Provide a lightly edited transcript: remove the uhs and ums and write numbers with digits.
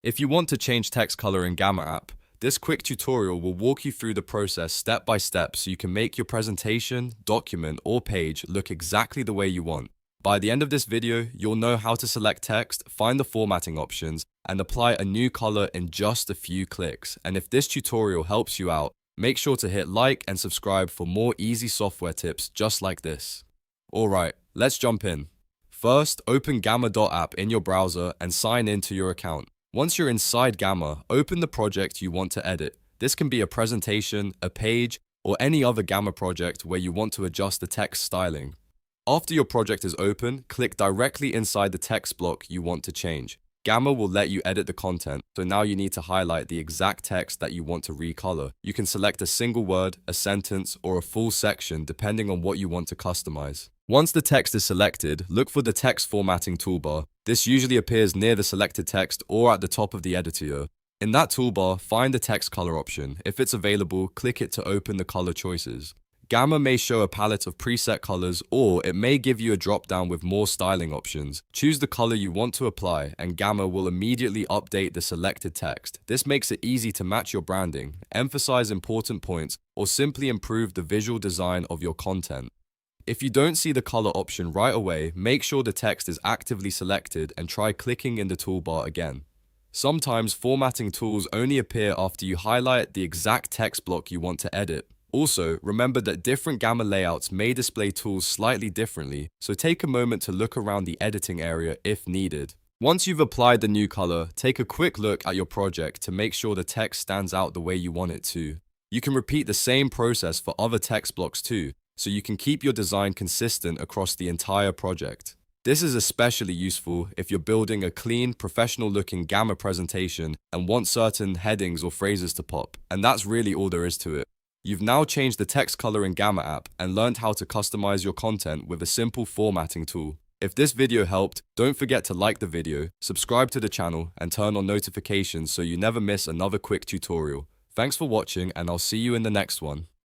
If you want to change text color in Gamma app, this quick tutorial will walk you through the process step by step so you can make your presentation, document, or page look exactly the way you want. By the end of this video, you'll know how to select text, find the formatting options, and apply a new color in just a few clicks. And if this tutorial helps you out, make sure to hit like and subscribe for more easy software tips just like this. Alright, let's jump in. First, open Gamma.app in your browser and sign in to your account. Once you're inside Gamma, open the project you want to edit. This can be a presentation, a page, or any other Gamma project where you want to adjust the text styling. After your project is open, click directly inside the text block you want to change. Gamma will let you edit the content, so now you need to highlight the exact text that you want to recolor. You can select a single word, a sentence, or a full section depending on what you want to customize. Once the text is selected, look for the text formatting toolbar. This usually appears near the selected text or at the top of the editor. In that toolbar, find the text color option. If it's available, click it to open the color choices. Gamma may show a palette of preset colors, or it may give you a drop-down with more styling options. Choose the color you want to apply, and Gamma will immediately update the selected text. This makes it easy to match your branding, emphasize important points, or simply improve the visual design of your content. If you don't see the color option right away, make sure the text is actively selected and try clicking in the toolbar again. Sometimes formatting tools only appear after you highlight the exact text block you want to edit. Also, remember that different Gamma layouts may display tools slightly differently, so take a moment to look around the editing area if needed. Once you've applied the new color, take a quick look at your project to make sure the text stands out the way you want it to. You can repeat the same process for other text blocks too, so you can keep your design consistent across the entire project. This is especially useful if you're building a clean, professional-looking Gamma presentation and want certain headings or phrases to pop, and that's really all there is to it. You've now changed the text color in Gamma app and learned how to customize your content with a simple formatting tool. If this video helped, don't forget to like the video, subscribe to the channel, and turn on notifications so you never miss another quick tutorial. Thanks for watching, and I'll see you in the next one.